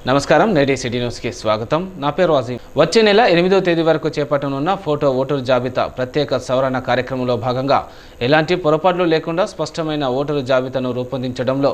నమస్కారం, నేటి సిటీ న్యూస్కి స్వాగతం. నా పేరు వాజీం. వచ్చే నెల 8వ తేదీ వరకు చేపట్టనున్న ఫోటో ఓటరు జాబితా ప్రత్యేక సవరణ కార్యక్రమంలో భాగంగా ఎలాంటి పొరపాట్లు లేకుండా స్పష్టమైన ఓటరు జాబితాను రూపొందించడంలో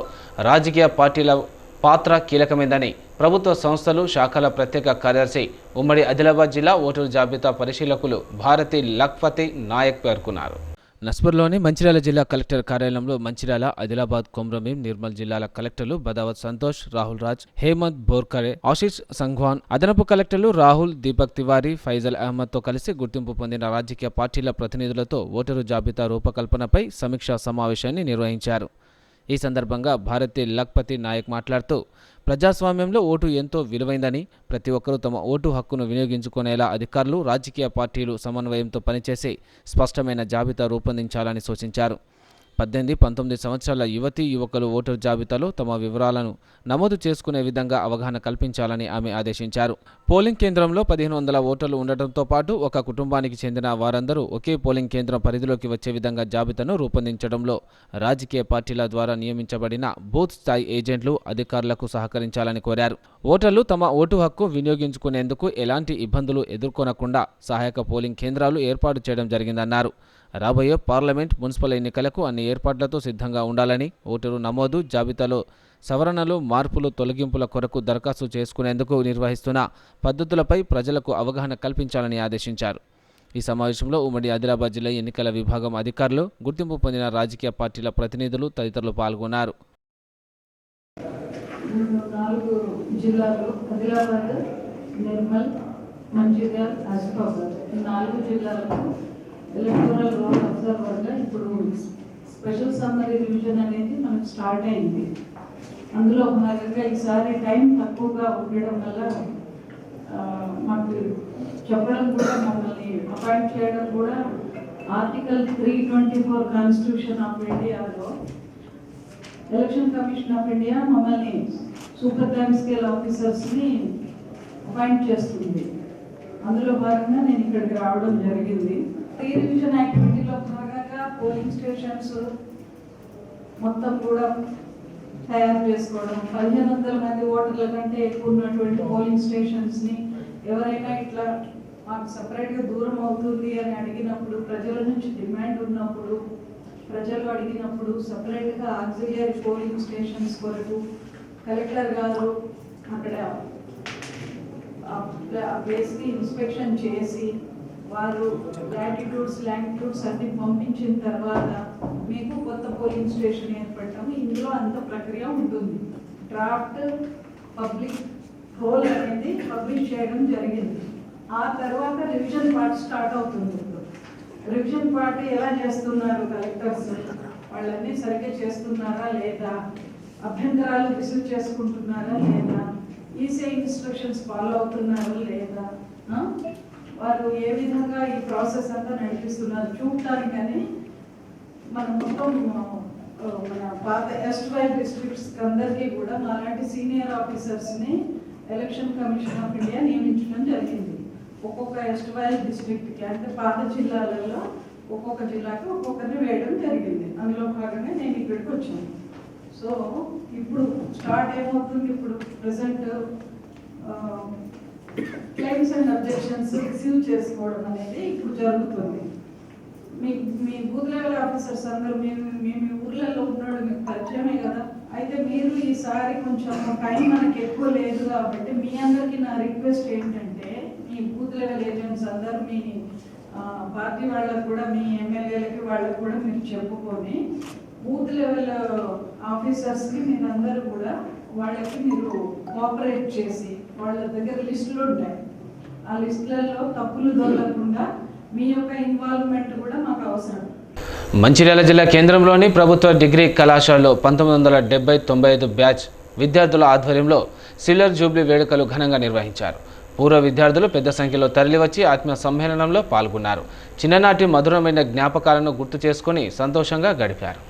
రాజకీయ పార్టీల పాత్ర కీలకమైందని ప్రభుత్వ సంస్థలు శాఖల ప్రత్యేక కార్యదర్శి ఉమ్మడి ఆదిలాబాద్ జిల్లా ఓటరు జాబితా పరిశీలకులు భారతి లఖ్పతి నాయక్ పేర్కొన్నారు. నస్పూర్లోని మంచిర్యాల జిల్లా కలెక్టర్ కార్యాలయంలో మంచిర్యాల, ఆదిలాబాద్, కొమ్రమీం, నిర్మల్ జిల్లాల కలెక్టర్లు బదావత్ సంతోష్, రాహుల్ రాజ్, హేమంత్ బోర్కరే, ఆశీష్ సంఘ్వాన్, అదనపు కలెక్టర్లు రాహుల్, దీపక్ తివారీ, ఫైజల్ అహ్మద్తో కలిసి గుర్తింపు పొందిన రాజకీయ పార్టీల ప్రతినిధులతో ఓటరు జాబితా రూపకల్పనపై సమీక్షా సమావేశాన్ని నిర్వహించారు. ఈ సందర్భంగా భారతి లఖ్పతి నాయక్ మాట్లాడుతూ, ప్రజాస్వామ్యంలో ఓటు ఎంతో విలువైందని, ప్రతి ఒక్కరూ తమ ఓటు హక్కును వినియోగించుకునేలా అధికారులు, రాజకీయ పార్టీలు సమన్వయంతో పనిచేసి స్పష్టమైన జాబితా రూపొందించాలని సూచించారు. 18-19 సంవత్సరాల యువతీ యువకులు ఓటరు జాబితాలో తమ వివరాలను నమోదు చేసుకునే విధంగా అవగాహన కల్పించాలని ఆమె ఆదేశించారు. పోలింగ్ కేంద్రంలో 1500 ఓటర్లు ఉండటంతో పాటు ఒక కుటుంబానికి చెందిన వారందరూ ఒకే పోలింగ్ కేంద్రం పరిధిలోకి వచ్చే విధంగా జాబితాను రూపొందించడంలో రాజకీయ పార్టీల ద్వారా నియమించబడిన బూత్ స్థాయి ఏజెంట్లు, అధికారులకు సహకరించాలని కోరారు. ఓటర్లు తమ ఓటు హక్కు వినియోగించుకునేందుకు ఎలాంటి ఇబ్బందులు ఎదుర్కొనకుండా సహాయక పోలింగ్ కేంద్రాలు ఏర్పాటు చేయడం జరిగిందన్నారు. రాబోయే పార్లమెంట్, మున్సిపల్ ఎన్నికలకు అన్ని ఏర్పాట్లతో సిద్ధంగా ఉండాలని, ఓటరు నమోదు జాబితాలో సవరణలు, మార్పులు, తొలగింపుల కొరకు దరఖాస్తు చేసుకునేందుకు నిర్వహిస్తున్న పద్ధతులపై ప్రజలకు అవగాహన కల్పించాలని ఆదేశించారు. ఈ సమావేశంలో ఉమ్మడి ఆదిలాబాద్ జిల్లా ఎన్నికల విభాగం అధికారులు, గుర్తింపు పొందిన రాజకీయ పార్టీల ప్రతినిధులు తదితరులు పాల్గొన్నారు. 4 జిల్లాలు ఆదిలాబాద్, నిర్మల్, మంచిర్యాల, ఆసిఫాబాద్ ఈ 4 జిల్లాలకు ఎలక్టోరల్ రోల్ అబ్జర్వర్గా ఇప్పుడు స్పెషల్ సమ్మరీ రివిజన్ అనేది మనకు స్టార్ట్ అయింది. అందులో భాగంగా ఈసారి టైం తక్కువగా ఉండడం వల్ల మాకు చెప్పడం కూడా, మమ్మల్ని అపాయింట్ చేయడం కూడా ఆర్టికల్ 324 కాన్స్టిట్యూషన్ ఆఫ్ ఇండియాలో ఎలక్షన్ కమిషన్ ఆఫ్ ఇండియా మమ్మల్ని సూపర్ టైమ్ స్కేల్ ఆఫీసర్స్ని అపాయింట్ చేస్తుంది. అందులో భాగంగా నేను ఇక్కడికి రావడం జరిగింది. ప్రీ రివిజన్ యాక్టివిటీలో భాగంగా పోలింగ్ స్టేషన్స్ మొత్తం కూడా తయారు చేసుకోవడం, 1500 మంది ఓటర్ల కంటే ఎక్కువ ఉన్నటువంటి పోలింగ్ స్టేషన్స్ని ఎవరైనా ఇట్లా మాకు సపరేట్గా దూరం అవుతుంది అని అడిగినప్పుడు, ప్రజల నుంచి డిమాండ్ ఉన్నప్పుడు, ప్రజలు అడిగినప్పుడు సపరేట్గా ఆక్సిలియరీ పోలింగ్ స్టేషన్స్ కొరకు కలెక్టర్ గారు అక్కడ ఆ ప్లేస్ని ఇన్స్పెక్షన్ చేసి వారు లాటిట్యూడ్స్, లాంగిట్యూడ్స్ అన్ని పంపించిన తర్వాత మీకు కొత్త పోలింగ్ స్టేషన్ ఏర్పడటం, ఇందులో అంత ప్రక్రియ ఉంటుంది. డ్రాఫ్ట్ పబ్లిక్ రోల్ అనేది పబ్లిష్ చేయడం జరిగింది. ఆ తర్వాత రివిజన్ పార్ట్ స్టార్ట్ అవుతుంది. రివిజన్ పార్ట్ ఎలా చేస్తున్నారు కలెక్టర్స్, వాళ్ళన్నీ సరిగ్గా చేస్తున్నారా లేదా, అభ్యంతరాలు రిసీవ్ చేసుకుంటున్నారా లేదా, ఈసీ ఇన్స్ట్రక్షన్స్ ఫాలో అవుతున్నారా లేదా, వారు ఏ విధంగా ఈ ప్రాసెస్ అంతా నడిపిస్తున్నారు చూడటానికని మనం మొత్తం మన పాత ఎస్ట్వైల్ డిస్ట్రిక్ట్స్ అందరికీ కూడా మాలాంటి సీనియర్ ఆఫీసర్స్ని ఎలక్షన్ కమిషన్ ఆఫ్ ఇండియా నియమించడం జరిగింది. ఒక్కొక్క ఎస్ట్వైల్ డిస్ట్రిక్ట్కి, అంటే పాత జిల్లాలలో ఒక్కొక్క జిల్లాకి ఒక్కొక్కరిని వేయడం జరిగింది. అందులో భాగంగా నేను ఇక్కడికి వచ్చాను. సో ఇప్పుడు స్టార్ట్ ఏమవుతుంది, ఇప్పుడు present claims and objections receive చేసుకోవడం అనేది ఇప్పుడు జరుగుతుంది. మీ బూత్ లెవెల్ ఆఫీసర్స్ అందరూ మీ ఊర్లలో ఉన్నాడు, మీకు పరిచయమే కదా. అయితే మీరు ఈసారి కొంచెం టైం మనకి ఎక్కువ లేదు కాబట్టి మీ అందరికీ నా రిక్వెస్ట్ ఏంటంటే, మీ బూత్ లెవెల్ ఏజెంట్స్ అందరూ మీ పార్టీ వాళ్ళకు కూడా, మీ ఎమ్మెల్యేలకి వాళ్ళకు కూడా మీరు చెప్పుకొని, బూత్ లెవెల్ ఆఫీసర్స్కి మీరందరూ కూడా వాళ్ళకి మీరు కోఆపరేట్ చేసి, వాళ్ళ దగ్గర లిస్టులు ఉంటాయి, ఆ లిస్టులలో తప్పులు దొరకకుండా మీ యొక్క ఇన్వాల్వ్మెంట్ కూడా మాకు అవసరం. మంచిర్యాల జిల్లా కేంద్రంలోని ప్రభుత్వ డిగ్రీ కళాశాలలో 1970-95 బ్యాచ్ విద్యార్థుల ఆధ్వర్యంలో సిల్వర్ జూబ్లీ వేడుకలు ఘనంగా నిర్వహించారు. పూర్వ విద్యార్థులు పెద్ద సంఖ్యలో తరలివచ్చి ఆత్మీయ సమ్మేళనంలో పాల్గొన్నారు. చిన్ననాటి మధురమైన జ్ఞాపకాలను గుర్తు చేసుకుని సంతోషంగా గడిపారు.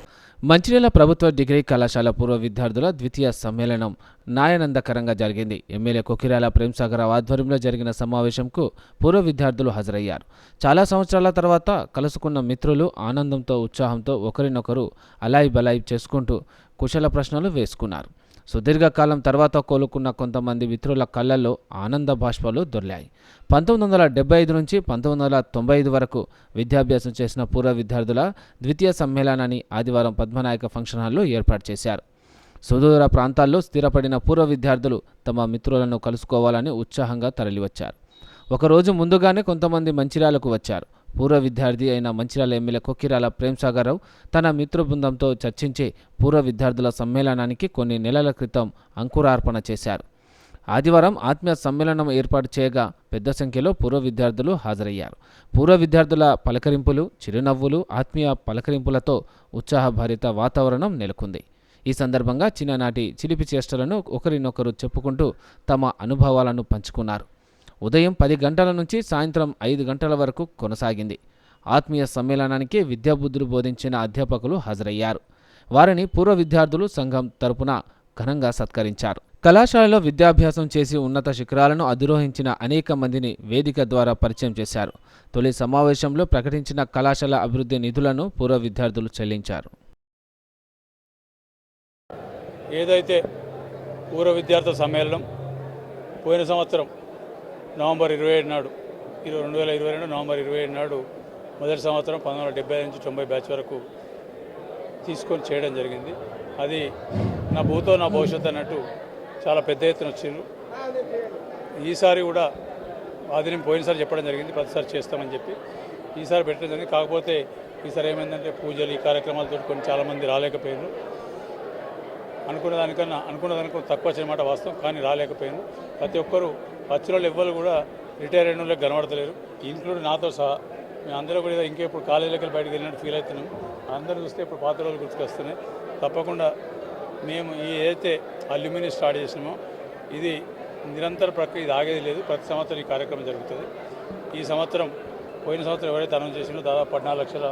మంచిర్యాల ప్రభుత్వ డిగ్రీ కళాశాల పూర్వ విద్యార్థుల ద్వితీయ సమ్మేళనం నాయనందకరంగా జరిగింది. ఎమ్మెల్యే కొకిరాల ప్రేమ్సాగర్ ఆధ్వర్యంలో జరిగిన సమావేశంకు పూర్వ విద్యార్థులు హాజరయ్యారు. చాలా సంవత్సరాల తర్వాత కలుసుకున్న మిత్రులు ఆనందంతో, ఉత్సాహంతో ఒకరినొకరు అలాయ్ బలాయ్ చేసుకుంటూ కుశల ప్రశ్నలు వేసుకున్నారు. సుదీర్ఘకాలం తర్వాత కోలుకున్న కొంతమంది మిత్రుల కళ్ళల్లో ఆనంద బాష్పాలు దొర్లాయి. 1975 నుంచి 1995 వరకు విద్యాభ్యాసం చేసిన పూర్వ విద్యార్థుల ద్వితీయ సమ్మేళనాన్ని ఆదివారం పద్మనాయక ఫంక్షన్ హాల్లో ఏర్పాటు చేశారు. సుదూర ప్రాంతాల్లో స్థిరపడిన పూర్వ విద్యార్థులు తమ మిత్రులను కలుసుకోవాలని ఉత్సాహంగా తరలివచ్చారు. ఒకరోజు ముందుగానే కొంతమంది మంచిర్యాలకు వచ్చారు. పూర్వ విద్యార్థి అయిన మంచిర్యాల ఎమ్మెల్యే కొక్కిరాల ప్రేమ్సాగర్రావు తన మిత్ర బృందంతో చర్చించి పూర్వ విద్యార్థుల సమ్మేళనానికి కొన్ని నెలల క్రితం అంకురార్పణ చేశారు. ఆదివారం ఆత్మీయ సమ్మేళనం ఏర్పాటు చేయగా పెద్ద సంఖ్యలో పూర్వ విద్యార్థులు హాజరయ్యారు. పూర్వ విద్యార్థుల పలకరింపులు, చిరునవ్వులు, ఆత్మీయ పలకరింపులతో ఉత్సాహభరిత వాతావరణం నెలకొంది. ఈ సందర్భంగా చిన్ననాటి చిలిపి చేష్టలను ఒకరినొకరు చెప్పుకుంటూ తమ అనుభవాలను పంచుకున్నారు. ఉదయం 10 గంటల నుంచి సాయంత్రం 5 గంటల వరకు కొనసాగింది. ఆత్మీయ సమ్మేళనానికి విద్యాబుద్ధులు బోధించిన అధ్యాపకులు హాజరయ్యారు. వారిని పూర్వ విద్యార్థులు సంఘం తరపున ఘనంగా సత్కరించారు. కళాశాలలో విద్యాభ్యాసం చేసి ఉన్నత శిఖరాలను అధిరోహించిన అనేక మందిని వేదిక ద్వారా పరిచయం చేశారు. తొలి సమావేశంలో ప్రకటించిన కళాశాల అభివృద్ధి నిధులను పూర్వ విద్యార్థులు చెల్లించారు. ఏదైతే పూర్వ విద్యార్థుల సమ్మేళనం పోయిన సంవత్సరం నవంబర్ 27 నాడు 2022 నవంబర్ 27 నాడు మొదటి సంవత్సరం 1975 నుంచి 90 బ్యాచ్ వరకు తీసుకొని చేయడం జరిగింది. అది నా భూతో నా భవిష్యత్తు అన్నట్టు చాలా పెద్ద ఎత్తున వచ్చిండ్రు. ఈసారి కూడా అది నేను పోయినసారి చెప్పడం జరిగింది, ప్రతిసారి చేస్తామని చెప్పి ఈసారి పెట్టడం జరిగింది. కాకపోతే ఈసారి ఏమైందంటే పూజలు ఈ కార్యక్రమాలతో కొన్ని చాలామంది రాలేకపోయారు. అనుకున్న దానికన్నా తక్కువ వచ్చిన మాట వాస్తవం, కానీ రాలేకపోయాను. ప్రతి ఒక్కరూ వచ్చిన వాళ్ళు ఎవ్వరు కూడా రిటైర్ అయిన వాళ్ళకి కనబడతలేరు, ఇంక్లూడ్ నాతో సహా. మేము అందరూ కూడా ఇంకా ఇప్పుడు కాలేజీలకి బయటకు వెళ్ళినట్టు ఫీల్ అవుతున్నాం. అందరూ చూస్తే ఇప్పుడు పాత రోజులు గుర్తుకొస్తున్నాయి. తప్పకుండా మేము ఏదైతే అల్యూమిని స్టార్ట్ చేసినామో ఇది నిరంతర ప్రక్రియ, ఇది ఆగేది లేదు. ప్రతి సంవత్సరం ఈ కార్యక్రమం జరుగుతుంది. ఈ సంవత్సరం పోయిన సంవత్సరం ఎవరైతే అనౌన్స్ చేసినో దాదాపు 14 లక్షల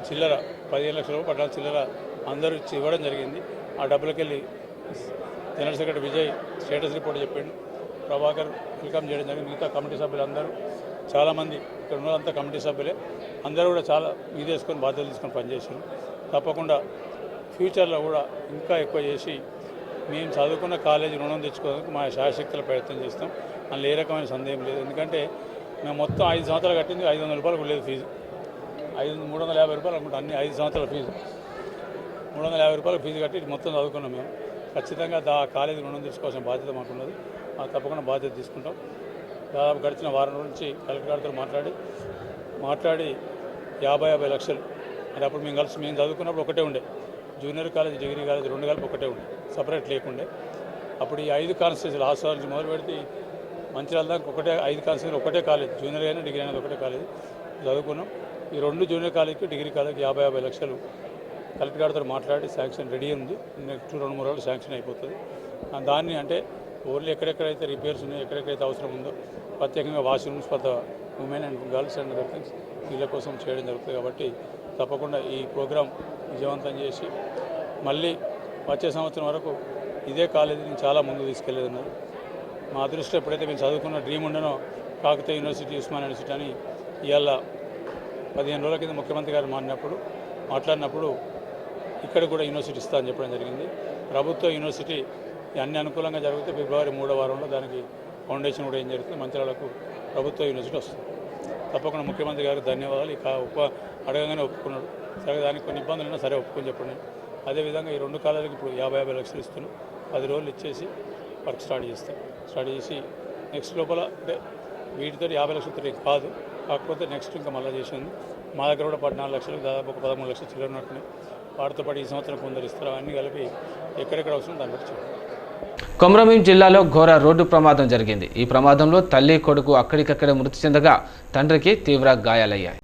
చిల్లర, 15 లక్షల 14 చిల్లర అందరూ ఇవ్వడం జరిగింది. ఆ డబ్బులకి వెళ్ళి general secretary Vijay status report చెప్పాడు, ప్రభాకర్ వెల్కమ్ చేయడం జరిగింది. మిగతా కమిటీ సభ్యులు అందరూ చాలామంది ఇక్కడ ఉన్నదంతా కమిటీ సభ్యులే, అందరూ కూడా చాలా ఇది చేసుకొని బాధ్యతలు తీసుకొని పనిచేసారు. తప్పకుండా ఫ్యూచర్లో కూడా ఇంకా ఎక్కువ చేసి మేము చదువుకున్న కాలేజీ రుణం తెచ్చుకోవడానికి మా శాయశక్తుల ప్రయత్నం చేస్తాం. అందులో ఏ రకమైన సందేహం లేదు. ఎందుకంటే మేము మొత్తం 5 సంవత్సరాలు కట్టింది 500 రూపాయలకు లేదు ఫీజు, 350 రూపాయలు అనుకుంటా. అన్ని 5 సంవత్సరాల ఫీజు 350 రూపాయల ఫీజు కట్టి మొత్తం చదువుకున్నాం. మేము ఖచ్చితంగా కాలేజీ రుణం తీసుకోవాల్సిన బాధ్యత మాకున్నది. తప్పకుండా బాధ్యత తీసుకుంటాం. దాదాపు గడిచిన వారం నుంచి కలెక్టర్ గారితో మాట్లాడి 50 లక్షలు అంటే అప్పుడు మేము చదువుకున్నప్పుడు ఒకటే ఉండే, జూనియర్ కాలేజ్, డిగ్రీ కాలేజ్ 2 కలిపి ఒకటే ఉండే, సపరేట్ లేకుండే. అప్పుడు ఈ 5 కాన్స్టిట్యూన్సీలు హాస్టల్ నుంచి మొదలు పెడితే మంచిర్యాల దాకా ఒకటే 5 కాన్స్టిట్యూన్సీలు ఒకటే కాలేజ్, జూనియర్ అయినా డిగ్రీ అయినా ఒకటే కాలేజ్ చదువుకున్నాం. ఈ 2 జూనియర్ కాలేజ్కి డిగ్రీ కాలేజ్కి 50 లక్షలు కలెక్టర్ గారితో మాట్లాడి శాంక్షన్ రెడీ ఉంది. నెక్స్ట్ 2-3 రోజులు శాంక్షన్ అయిపోతుంది. దాన్ని అంటే ఓన్లీ ఎక్కడెక్కడైతే రిపేర్స్ ఉన్నాయో, ఎక్కడెక్కడైతే అవసరం ఉందో, ప్రత్యేకంగా washrooms for the women and girls and other things వీళ్ళ కోసం చేయడం జరుగుతుంది. కాబట్టి తప్పకుండా ఈ ప్రోగ్రాం విజయవంతం చేసి మళ్ళీ వచ్చే సంవత్సరం వరకు ఇదే కాలేజీని చాలా ముందు తీసుకెళ్లేది ఉన్నది. మా అదృష్టం ఎప్పుడైతే మేము చదువుకున్న డ్రీమ్ ఉండనో కాకతీయ యూనివర్సిటీ, ఉస్మానియా యూనివర్సిటీ అని ఇవాళ 15 రోజుల కింద ముఖ్యమంత్రి గారు మాట్లాడినప్పుడు ఇక్కడ కూడా యూనివర్సిటీ ఇస్తా అని చెప్పడం జరిగింది. ప్రభుత్వ యూనివర్సిటీ అన్ని అనుకూలంగా జరిగితే ఫిబ్రవరి 3వ వారంలో దానికి ఫౌండేషన్ కూడా ఏం జరుగుతుంది, మంచిర్యాలకు ప్రభుత్వ యూనివర్సిటీ వస్తుంది. తప్పకుండా ముఖ్యమంత్రి గారికి ధన్యవాదాలు. ఇక అడగగానే ఒప్పుకున్నాడు. సరే దానికి కొన్ని ఇబ్బందులు ఉన్నా సరే ఒప్పుకొని చెప్పండి. అదేవిధంగా ఈ 2 కాలేజీలకు ఇప్పుడు 50 లక్షలు ఇస్తున్నాం. 10 రోజులు ఇచ్చేసి వర్క్ స్టార్ట్ చేసి నెక్స్ట్ లోపల అంటే వీటితో 50 లక్షలతో కాదు, కాకపోతే నెక్స్ట్ ఇంకా మళ్ళీ చేసింది. మా దగ్గర కూడా 14 లక్షలు, దాదాపు ఒక 13 లక్షలు చిల్లర ఉన్నట్టున్నాయి. వాటితో పాటు ఈ సంవత్సరం కొందరు ఇస్తారు. అన్నీ కలిపి ఎక్కడెక్కడ అవసరం దాన్ని బట్టి చూడండి. కొమరంభీం జిల్లాలో ఘోర రోడ్డు ప్రమాదం జరిగింది. ఈ ప్రమాదంలో తల్లి, కొడుకు అక్కడికక్కడే మృతి చెందగా తండ్రికి తీవ్ర గాయాలయ్యాయి.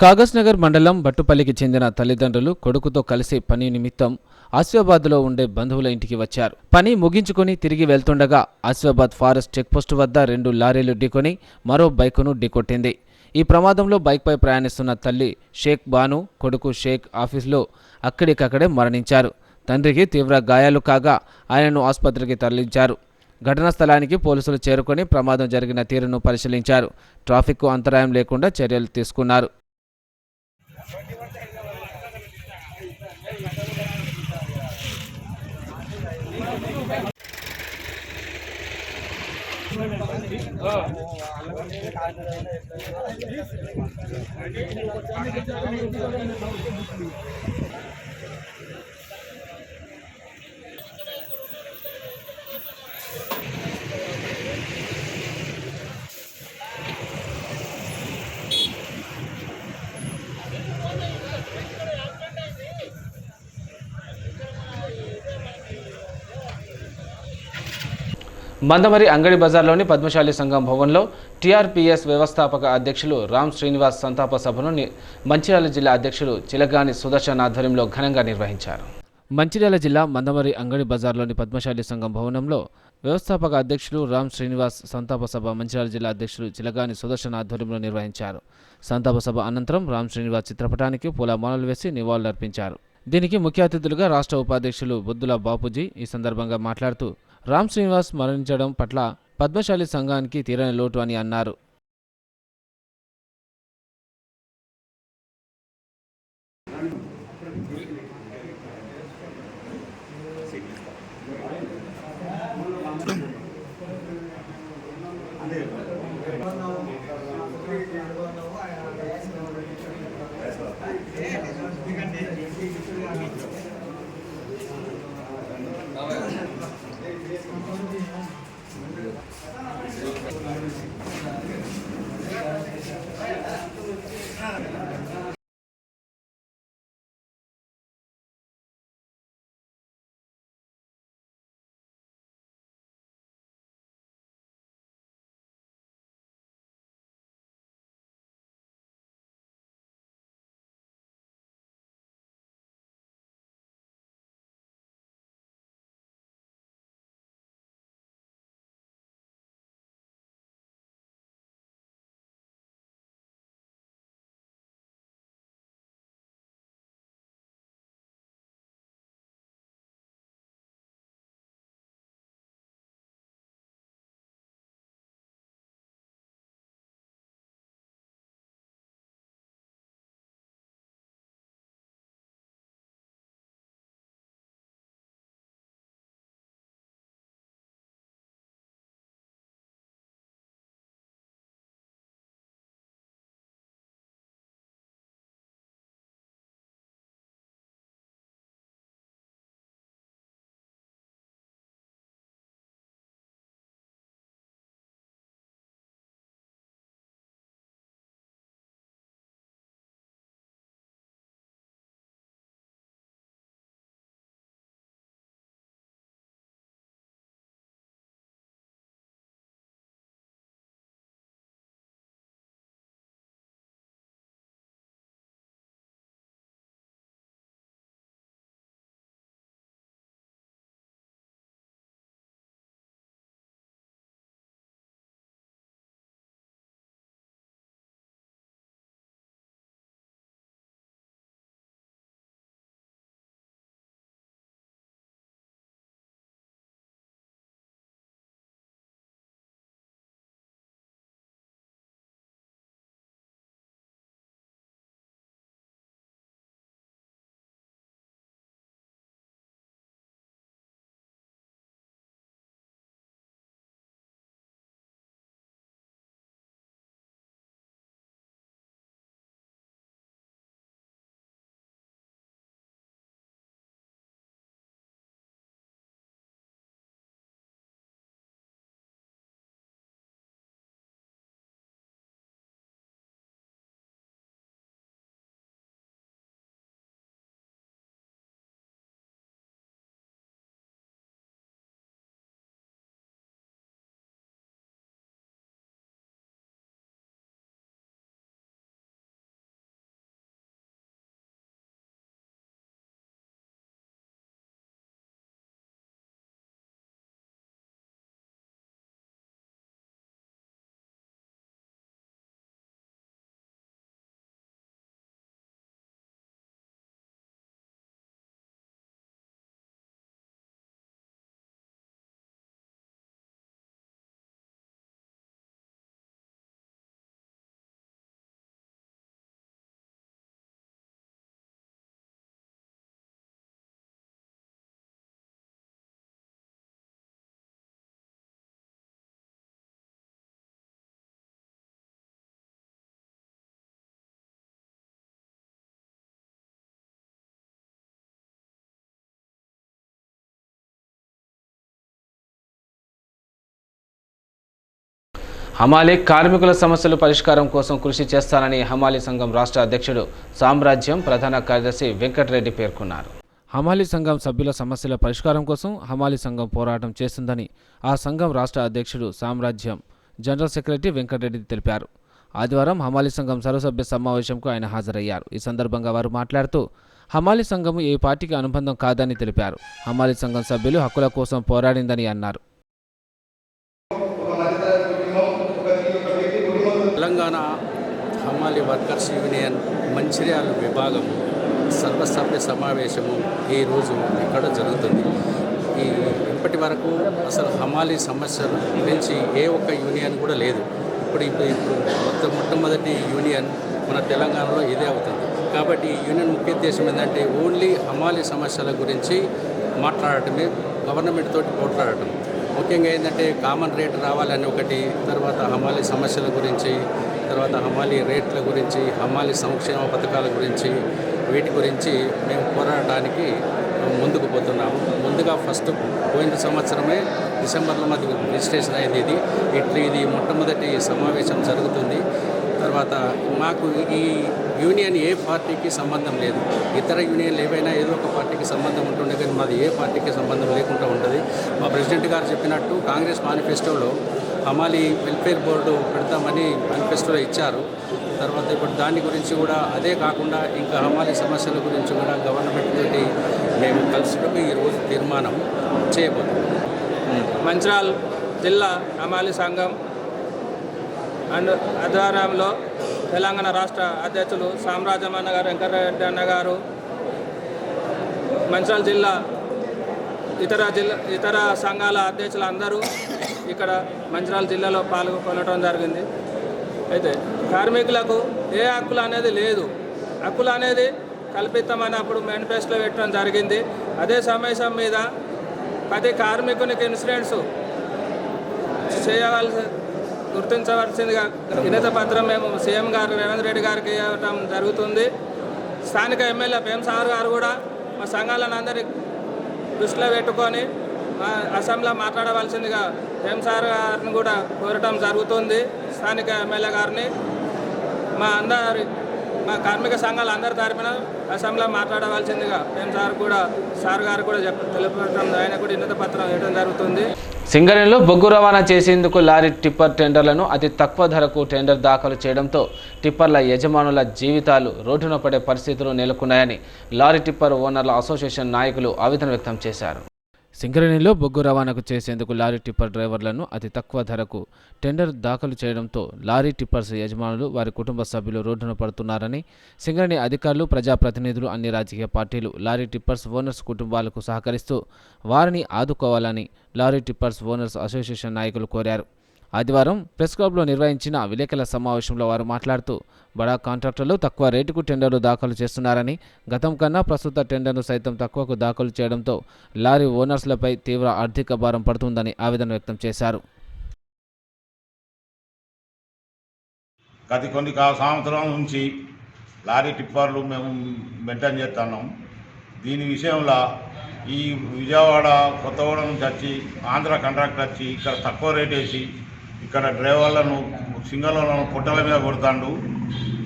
కాగజ్నగర్ మండలం బట్టుపల్లికి చెందిన తల్లిదండ్రులు కొడుకుతో కలిసి పని నిమిత్తం ఆసిఫాబాద్లో ఉండే బంధువుల ఇంటికి వచ్చారు. పని ముగించుకొని తిరిగి వెళ్తుండగా ఆసిఫాబాద్ ఫారెస్ట్ చెక్పోస్టు వద్ద 2 లారీలు ఢీకొని మరో బైకును ఢీకొట్టింది. ఈ ప్రమాదంలో బైక్పై ప్రయాణిస్తున్న తల్లి షేక్ బాను, కొడుకు షేక్ ఆఫీస్లో అక్కడికక్కడే మరణించారు. తండ్రికి తీవ్ర గాయాలు కాగా ఆయనను ఆసుపత్రికి తరలించారు. ఘటనా స్థలానికి పోలీసులు చేరుకొని ప్రమాదం జరిగిన తీరును పరిశీలించారు. ట్రాఫిక్కు అంతరాయం లేకుండా చర్యలు తీసుకున్నారు. మందమరి అంగడి బజార్లోని పద్మశాలి సంఘం భవన్లో టీఆర్పీఎస్ వ్యవస్థాపక అధ్యక్షులు రామ్ శ్రీనివాస్ సంతాప సభను మంచిర్యాల జిల్లా అధ్యక్షులు చిలగాని సుదర్శన్ ఆధ్వర్యంలో ఘనంగా నిర్వహించారు. మంచిర్యాల జిల్లా మందమరి అంగడి బజార్లోని పద్మశాలి సంఘం భవనంలో వ్యవస్థాపక అధ్యక్షులు రామ్ శ్రీనివాస్ సంతాప సభ మంచిర్యాల జిల్లా అధ్యక్షులు చిలగాని సుదర్శన్ ఆధ్వర్యంలో నిర్వహించారు. సంతాప సభ అనంతరం రామ్ శ్రీనివాస్ చిత్రపటానికి పూలమాలలు వేసి నివాళులర్పించారు. దీనికి ముఖ్య అతిథులుగా రాష్ట్ర ఉపాధ్యక్షులు బొద్దుల బాపూజీ ఈ సందర్భంగా మాట్లాడుతూ రామ్ శ్రీనివాస్ మరణించడం పట్ల పద్మశాలి సంఘానికి తీరని లోటు అని అన్నారు. హమాలీ కార్మికుల సమస్యల పరిష్కారం కోసం కృషి చేస్తానని హమాలీ సంఘం రాష్ట్ర అధ్యక్షుడు సామ్రాజ్యం ప్రధాన కార్యదర్శి వెంకటరెడ్డి పేర్కొన్నారు. హమాలీ సంఘం సభ్యుల సమస్యల పరిష్కారం కోసం హమాలీ సంఘం పోరాటం చేస్తుందని ఆ సంఘం రాష్ట్ర అధ్యక్షుడు సామ్రాజ్యం జనరల్ సెక్రటరీ వెంకటరెడ్డి తెలిపారు. ఆదివారం హమాలీ సంఘం సర్వసభ్య సమావేశంకు ఆయన హాజరయ్యారు. ఈ సందర్భంగా వారు మాట్లాడుతూ హమాలీ సంఘం ఏ పార్టీకి అనుబంధం కాదని తెలిపారు. హమాలీ సంఘం సభ్యులు హక్కుల కోసం పోరాడిందని అన్నారు. తెలంగాణ హమాలీ వర్కర్స్ యూనియన్ మంచిర్యాల విభాగం సర్వసభ్య సమావేశము ఈరోజు ఇక్కడ జరుగుతుంది. ఇప్పటి వరకు అసలు హమాలీ సమస్యల గురించి ఏ ఒక్క యూనియన్ కూడా లేదు. ఇప్పుడు మొట్టమొదటి యూనియన్ మన తెలంగాణలో ఇదే అవుతుంది. కాబట్టి ఈ యూనియన్ ముఖ్య ఉద్దేశం ఏంటంటే ఓన్లీ హమాలీ సమస్యల గురించి మాట్లాడటమే, గవర్నమెంట్ తోటి పోట్లాడటం. ముఖ్యంగా ఏంటంటే కామన్ రేట్ రావాలని ఒకటి, తర్వాత హమాలీ సమస్యల గురించి, తర్వాత హమాలీ రేట్ల గురించి, హమాలీ సంక్షేమ పథకాల గురించి, వీటి గురించి మేము పోరాడటానికి ముందుకు పోతున్నాము. ముందుగా ఫస్ట్ పోయిన సంవత్సరమే డిసెంబర్లో మాది రిజిస్ట్రేషన్ అయింది. ఇది మొట్టమొదటి సమావేశం జరుగుతుంది. తర్వాత మాకు ఈ యూనియన్ ఏ పార్టీకి సంబంధం లేదు. ఇతర యూనియన్లు ఏవైనా ఏదో ఒక పార్టీకి సంబంధం ఉంటుండే, కానీ మాది ఏ పార్టీకి సంబంధం లేకుండా ఉంటుంది. మా ప్రెసిడెంట్ గారు చెప్పినట్టు కాంగ్రెస్ మేనిఫెస్టోలో హమాలీ వెల్ఫేర్ బోర్డు పెడతామని మేనిఫెస్టోలో ఇచ్చారు. తర్వాత ఇప్పుడు దాని గురించి కూడా అదే కాకుండా ఇంకా హమాలీ సమస్యల గురించి కూడా గవర్నమెంట్ తోటి మేము కలిసినప్పుడు ఈరోజు తీర్మానం చేయబోతున్నాం. మంచిర్యాల జిల్లా హమాలీ సంఘం అండ్ ఆధ్వర్యంలో తెలంగాణ రాష్ట్ర అధ్యక్షులు సామ్రాజ్యం అన్న గారు, వెంకటరెడ్డి అన్న గారు, మంచిర్యాల జిల్లా ఇతర సంఘాల అధ్యక్షులు అందరూ ఇక్కడ మంచిర్యాల జిల్లాలో పాల్గొనడం జరిగింది. అయితే కార్మికులకు ఏ హక్కులు అనేది లేదు. హక్కులు అనేది కల్పిస్తామని అప్పుడు మేనిఫెస్టోలో పెట్టడం జరిగింది. అదే సమావేశం మీద ప్రతి కార్మికునికి ఇన్సూరెన్స్ గుర్తించవలసిందిగా వినతి పత్రం మేము సీఎం గారు రేవంత్ రెడ్డి గారికి ఇవ్వడం జరుగుతుంది. స్థానిక ఎమ్మెల్యే పేంసాగర్ గారు కూడా మా సంఘాలను అందరి దృష్టిలో పెట్టుకొని మా అసెంబ్లీలో మాట్లాడవలసిందిగా పేంసాగర్ గారిని కూడా కోరటం జరుగుతుంది. స్థానిక ఎమ్మెల్యే గారిని మా కార్మిక సంఘాలు అందరి తరపున అసెంబ్లీలో మాట్లాడవలసిందిగా సార్ గారు కూడా తెలుపడం, ఆయన కూడా వినతి పత్రం ఇవ్వడం జరుగుతుంది. సింగరేణిలో బొగ్గు రవాణా చేసేందుకు లారీ టిప్పర్ టెండర్లను అతి తక్కువ ధరకు టెండర్ దాఖలు చేయడంతో టిప్పర్ల యజమానుల జీవితాలు రోడ్డున పడే పరిస్థితులు నెలకొన్నాయని లారీ టిప్పర్ ఓనర్ల అసోసియేషన్ నాయకులు ఆవేదన వ్యక్తం చేశారు. సింగరేణిలో బొగ్గు రవాణాకు చేసేందుకు లారీ టిప్పర్ డ్రైవర్లను అతి తక్కువ ధరకు టెండర్ దాఖలు చేయడంతో లారీ టిప్పర్స్ యజమానులు, వారి కుటుంబ సభ్యులు రోడ్డున పడుతున్నారని సింగరేణి అధికారులు, ప్రజాప్రతినిధులు, అన్ని రాజకీయ పార్టీలు లారీ టిప్పర్స్ ఓనర్స్ కుటుంబాలకు సహకరిస్తూ వారిని ఆదుకోవాలని లారీ టిప్పర్స్ ఓనర్స్ అసోసియేషన్ నాయకులు కోరారు. ఆదివారం ప్రెస్ క్లబ్లో నిర్వహించిన విలేకరుల సమావేశంలో వారు మాట్లాడుతూ బడా కాంట్రాక్టర్లు తక్కువ రేటుకు టెండర్లు దాఖలు చేస్తున్నారని, గతం కన్నా ప్రస్తుత టెండర్ను సైతం తక్కువకు దాఖలు చేయడంతో లారీ ఓనర్స్లపై తీవ్ర ఆర్థిక భారం పడుతుందని ఆవేదన వ్యక్తం చేశారు. గత కొన్ని సంవత్సరాల నుంచి లారీ టిప్పర్లు మేము మెయింటైన్ చేస్తున్నాం. దీని విషయంలో ఈ విజయవాడ, కొత్తగూడ నుంచి వచ్చి ఆంధ్ర కాంట్రాక్టర్ వచ్చి ఇక్కడ తక్కువ రేట్ వేసి ఇక్కడ డ్రైవర్లను, సింగర్లను పొట్టల మీద కొడతాడు.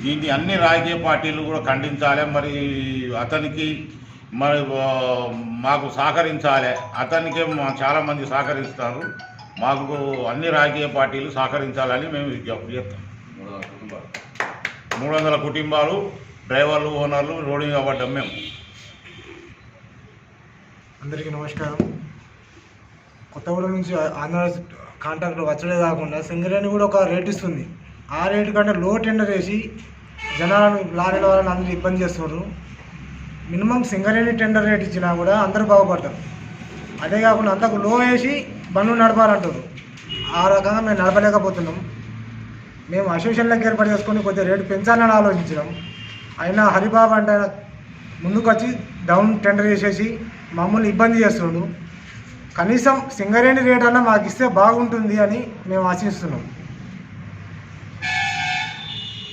దీన్ని అన్ని రాజకీయ పార్టీలు కూడా ఖండించాలి. మరి అతనికి మాకు సహకరించాలి. అతనికే చాలామంది సహకరిస్తారు. మాకు అన్ని రాజకీయ పార్టీలు సహకరించాలని మేము విజ్ఞప్తి చేస్తాం. 300 కుటుంబాలు డ్రైవర్లు, ఓనర్లు రోడ్డు మీద పడ్డాం మేము. అందరికీ నమస్కారం. కొత్తగూడ నుంచి ఆంధ్ర కాంట్రాక్టర్ వచ్చడే కాకుండా సింగరేణి కూడా ఒక రేట్ ఇస్తుంది. ఆ రేటు కంటే లో టెండర్ వేసి జనాలను, లారీల వాళ్ళని అందరూ ఇబ్బంది చేస్తున్నారు. మినిమం సింగరేణి టెండర్ రేట్ ఇచ్చినా కూడా అందరూ బాగుపడతారు. అదే కాకుండా అంతకు లో వేసి బండ్లు నడపాలంటారు. ఆ రకంగా మేము నడపలేకపోతున్నాం. మేము అసోసియేషన్లకు ఏర్పాటు చేసుకొని కొద్దిగా రేటు పెంచాలని ఆలోచించినాం. అయినా హరిబాబు అంటే ముందుకు వచ్చి డౌన్ టెండర్ చేసేసి మమ్మల్ని ఇబ్బంది చేస్తున్నాడు. కనీసం సింగరేణి రేట్ అన్నా మాకు ఇస్తే బాగుంటుంది అని మేము ఆశిస్తున్నాం.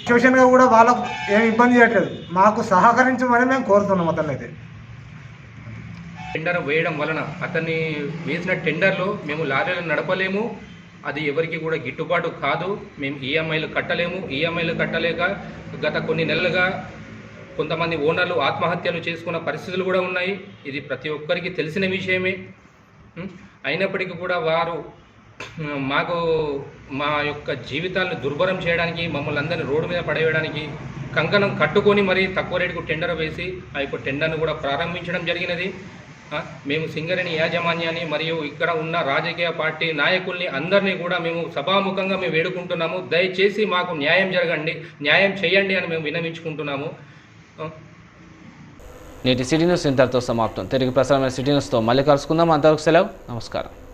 అసోసియేషన్గా కూడా వాళ్ళకు ఏమి ఇబ్బంది చేయట్లేదు, మాకు సహకరించమని మేము కోరుతున్నాం. అతన్ని అయితే టెండర్ వేయడం వలన అతన్ని వేసిన టెండర్లో మేము లారీలను నడపలేము, అది ఎవరికి కూడా గిట్టుబాటు కాదు. మేము ఈఎంఐలు కట్టలేము. ఈఎంఐలు కట్టలేక గత కొన్ని నెలలుగా కొంతమంది ఓనర్లు ఆత్మహత్యలు చేసుకున్న పరిస్థితులు కూడా ఉన్నాయి. ఇది ప్రతి ఒక్కరికి తెలిసిన విషయమే. అయినప్పటికీ కూడా వారు మాకు మా యొక్క జీవితాలను దుర్భరం చేయడానికి, మమ్మల్ని అందరినీ రోడ్డు మీద పడేయడానికి కంకణం కట్టుకొని మరీ తక్కువ రేటుకు టెండర్ వేసి ఆ యొక్క టెండర్ను కూడా ప్రారంభించడం జరిగినది. మేము సింగరేణి యాజమాన్యాన్ని మరియు ఇక్కడ ఉన్న రాజకీయ పార్టీ నాయకుల్ని అందరినీ కూడా మేము సభాముఖంగా మేము వేడుకుంటున్నాము. దయచేసి మాకు న్యాయం న్యాయం చేయండి అని మేము విన్నవించుకుంటున్నాము. నేటి సిటీ న్యూస్ ఇంతటితో సమాప్తం. తిరిగి ప్రసారమైన సిటీ న్యూస్తో మళ్ళీ కలుసుకుందాం. అంతవరకు సెలవు. నమస్కారం.